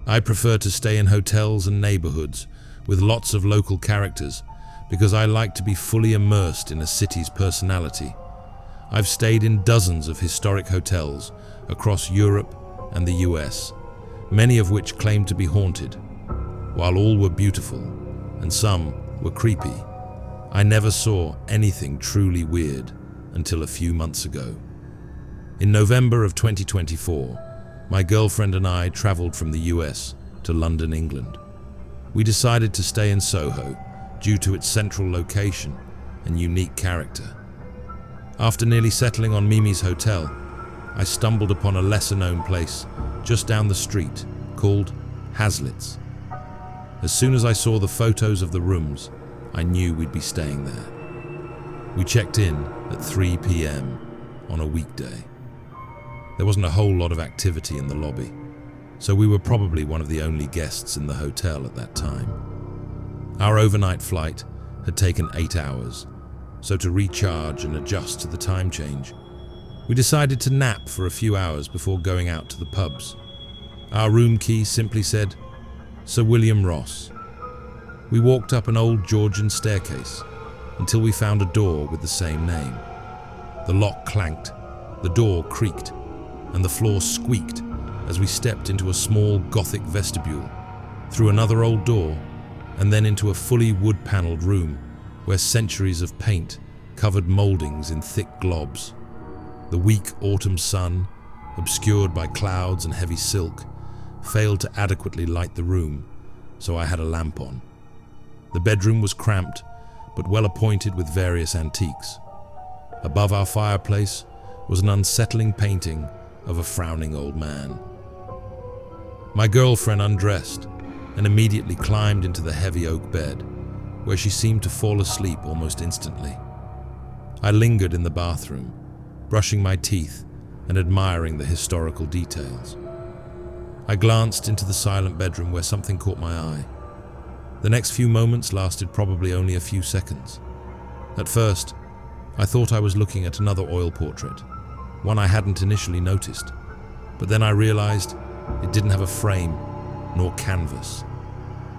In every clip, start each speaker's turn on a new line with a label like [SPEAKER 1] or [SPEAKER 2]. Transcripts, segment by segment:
[SPEAKER 1] I prefer to stay in hotels and neighborhoods with lots of local characters because I like to be fully immersed in a city's personality. I've stayed in dozens of historic hotels across Europe and the US, many of which claim to be haunted. While all were beautiful and some were creepy, I never saw anything truly weird until a few months ago. In November of 2024, my girlfriend and I traveled from the US to London, England. We decided to stay in Soho due to its central location and unique character. After nearly settling on Mimi's hotel, I stumbled upon a lesser-known place just down the street called Hazlitt's. As soon as I saw the photos of the rooms, I knew we'd be staying there. We checked in at 3 p.m. on a weekday. There wasn't a whole lot of activity in the lobby, so we were probably one of the only guests in the hotel at that time. Our overnight flight had taken 8 hours, so to recharge and adjust to the time change, we decided to nap for a few hours before going out to the pubs. Our room key simply said, Sir William Ross. We walked up an old Georgian staircase until we found a door with the same name. The lock clanked, the door creaked, and the floor squeaked as we stepped into a small Gothic vestibule, through another old door, and then into a fully wood-paneled room where centuries of paint covered moldings in thick globs. The weak autumn sun, obscured by clouds and heavy silk, failed to adequately light the room, so I had a lamp on. The bedroom was cramped, but well appointed with various antiques. Above our fireplace was an unsettling painting of a frowning old man. My girlfriend undressed and immediately climbed into the heavy oak bed, where she seemed to fall asleep almost instantly. I lingered in the bathroom, brushing my teeth and admiring the historical details. I glanced into the silent bedroom where something caught my eye. The next few moments lasted probably only a few seconds. At first, I thought I was looking at another oil portrait, one I hadn't initially noticed, but then I realized it didn't have a frame nor canvas.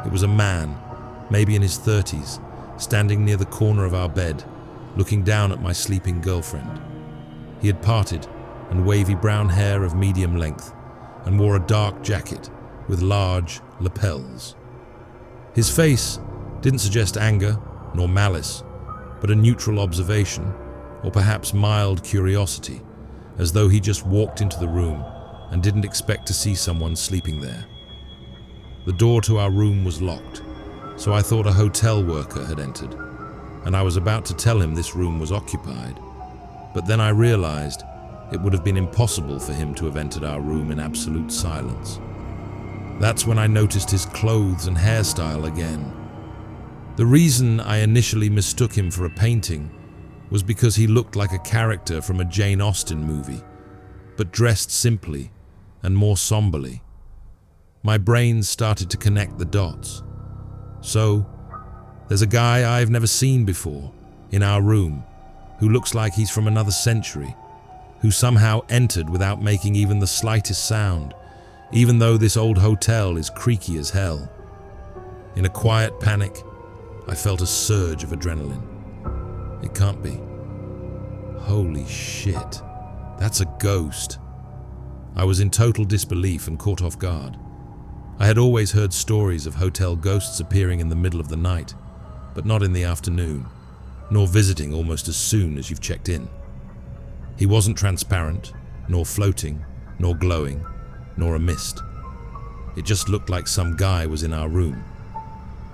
[SPEAKER 1] It was a man, maybe in his 30s, standing near the corner of our bed, looking down at my sleeping girlfriend. He had parted and wavy brown hair of medium length and wore a dark jacket with large lapels. His face didn't suggest anger nor malice, but a neutral observation, or perhaps mild curiosity, as though he just walked into the room and didn't expect to see someone sleeping there. The door to our room was locked, so I thought a hotel worker had entered, and I was about to tell him this room was occupied. But then I realized it would have been impossible for him to have entered our room in absolute silence. That's when I noticed his clothes and hairstyle again. The reason I initially mistook him for a painting was because he looked like a character from a Jane Austen movie, but dressed simply and more somberly. My brain started to connect the dots. So, there's a guy I've never seen before in our room who looks like he's from another century, who somehow entered without making even the slightest sound, even though this old hotel is creaky as hell. In a quiet panic, I felt a surge of adrenaline. It can't be. Holy shit, that's a ghost. I was in total disbelief and caught off guard. I had always heard stories of hotel ghosts appearing in the middle of the night, but not in the afternoon, nor visiting almost as soon as you've checked in. He wasn't transparent, nor floating, nor glowing, nor a mist. It just looked like some guy was in our room.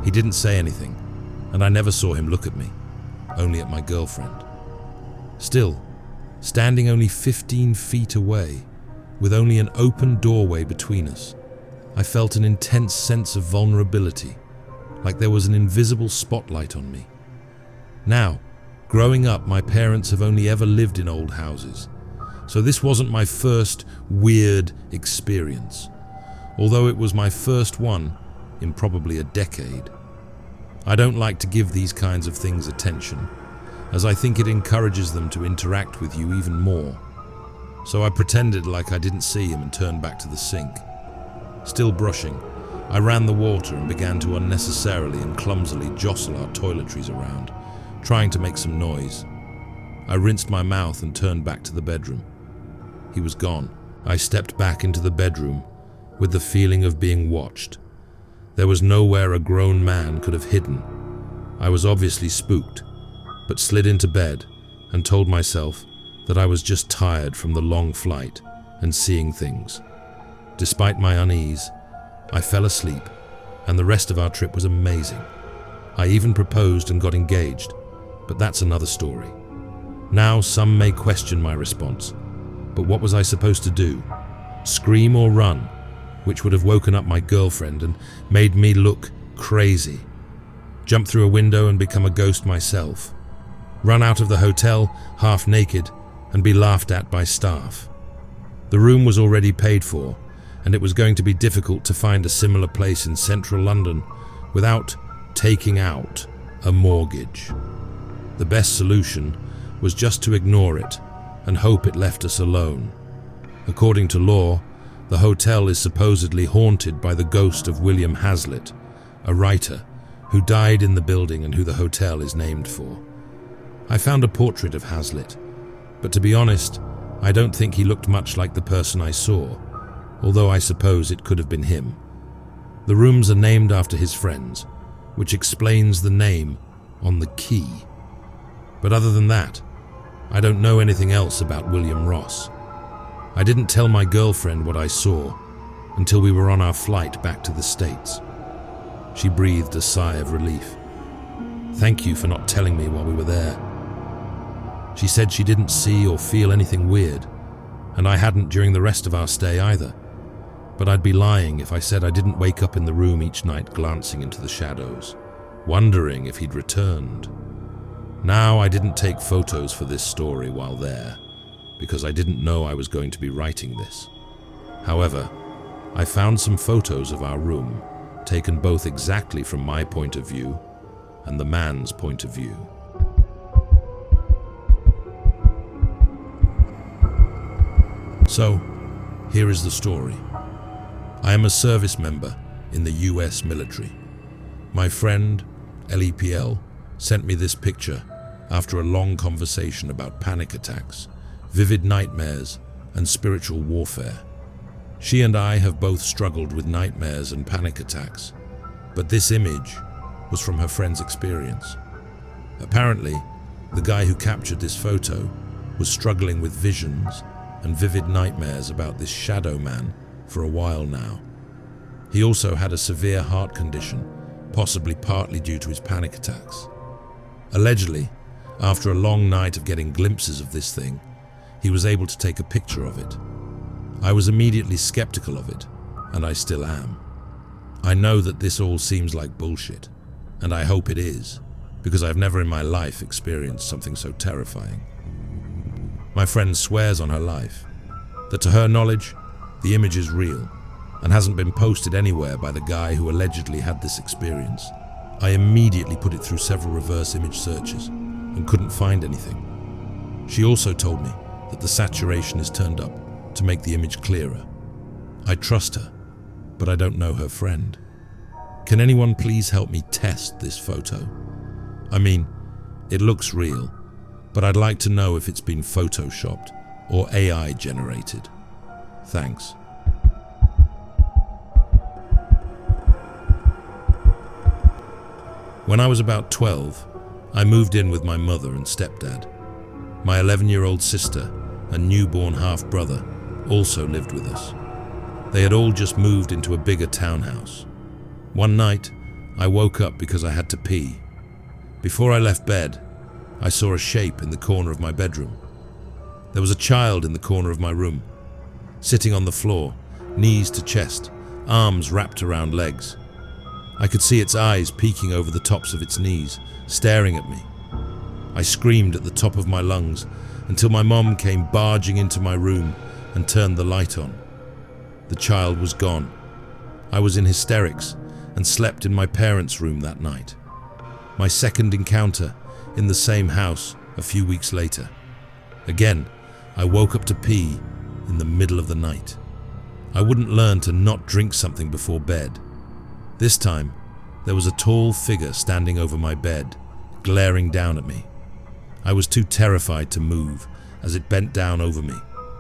[SPEAKER 1] He didn't say anything, and I never saw him look at me, only at my girlfriend. Still, standing only 15 feet away, with only an open doorway between us, I felt an intense sense of vulnerability, like there was an invisible spotlight on me. Now, growing up, my parents have only ever lived in old houses, so this wasn't my first weird experience, although it was my first one in probably a decade. I don't like to give these kinds of things attention, as I think it encourages them to interact with you even more. So I pretended like I didn't see him and turned back to the sink. Still brushing, I ran the water and began to unnecessarily and clumsily jostle our toiletries around, trying to make some noise. I rinsed my mouth and turned back to the bedroom. He was gone. I stepped back into the bedroom with the feeling of being watched. There was nowhere a grown man could have hidden. I was obviously spooked, but slid into bed and told myself that I was just tired from the long flight and seeing things. Despite my unease, I fell asleep, and the rest of our trip was amazing. I even proposed and got engaged, but that's another story. Now some may question my response, but what was I supposed to do? Scream or run, which would have woken up my girlfriend and made me look crazy. Jump through a window and become a ghost myself. Run out of the hotel half naked and be laughed at by staff. The room was already paid for, and it was going to be difficult to find a similar place in central London without taking out a mortgage. The best solution was just to ignore it and hope it left us alone. According to law, the hotel is supposedly haunted by the ghost of William Hazlitt, a writer who died in the building and who the hotel is named for. I found a portrait of Hazlitt, but to be honest, I don't think he looked much like the person I saw, although I suppose it could have been him. The rooms are named after his friends, which explains the name on the key. But other than that, I don't know anything else about William Ross. I didn't tell my girlfriend what I saw until we were on our flight back to the States. She breathed a sigh of relief. Thank you for not telling me while we were there. She said she didn't see or feel anything weird, and I hadn't during the rest of our stay either. But I'd be lying if I said I didn't wake up in the room each night glancing into the shadows, wondering if he'd returned. Now I didn't take photos for this story while there, because I didn't know I was going to be writing this. However, I found some photos of our room, taken both exactly from my point of view and the man's point of view. So, here is the story. I am a service member in the US military. My friend, LEPL, sent me this picture after a long conversation about panic attacks, vivid nightmares, and spiritual warfare. She and I have both struggled with nightmares and panic attacks, but this image was from her friend's experience. Apparently, the guy who captured this photo was struggling with visions and vivid nightmares about this shadow man for a while now. He also had a severe heart condition, possibly partly due to his panic attacks. Allegedly, after a long night of getting glimpses of this thing, he was able to take a picture of it. I was immediately skeptical of it, and I still am. I know that this all seems like bullshit, and I hope it is, because I've never in my life experienced something so terrifying. My friend swears on her life that to her knowledge, the image is real and hasn't been posted anywhere by the guy who allegedly had this experience. I immediately put it through several reverse image searches and couldn't find anything. She also told me that the saturation is turned up to make the image clearer. I trust her, but I don't know her friend. Can anyone please help me test this photo? I mean, it looks real, but I'd like to know if it's been photoshopped or AI generated. Thanks. When I was about 12, I moved in with my mother and stepdad. My 11-year-old sister and newborn half-brother also lived with us. They had all just moved into a bigger townhouse. One night, I woke up because I had to pee. Before I left bed, I saw a shape in the corner of my bedroom. There was a child in the corner of my room, sitting on the floor, knees to chest, arms wrapped around legs. I could see its eyes peeking over the tops of its knees, staring at me. I screamed at the top of my lungs until my mom came barging into my room and turned the light on. The child was gone. I was in hysterics and slept in my parents' room that night. My second encounter in the same house a few weeks later. Again, I woke up to pee in the middle of the night. I wouldn't learn to not drink something before bed. This time, there was a tall figure standing over my bed, glaring down at me. I was too terrified to move as it bent down over me,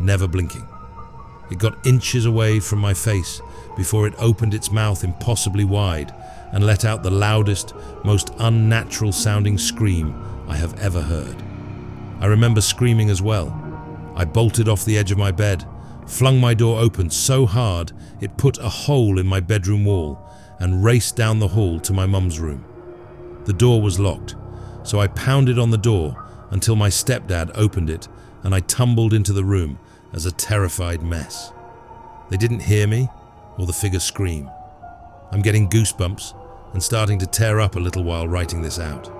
[SPEAKER 1] never blinking. It got inches away from my face before it opened its mouth impossibly wide and let out the loudest, most unnatural sounding scream I have ever heard. I remember screaming as well. I bolted off the edge of my bed, flung my door open so hard it put a hole in my bedroom wall, and raced down the hall to my mum's room. The door was locked, so I pounded on the door until my stepdad opened it, and I tumbled into the room as a terrified mess. They didn't hear me or the figure scream. I'm getting goosebumps and starting to tear up a little while writing this out.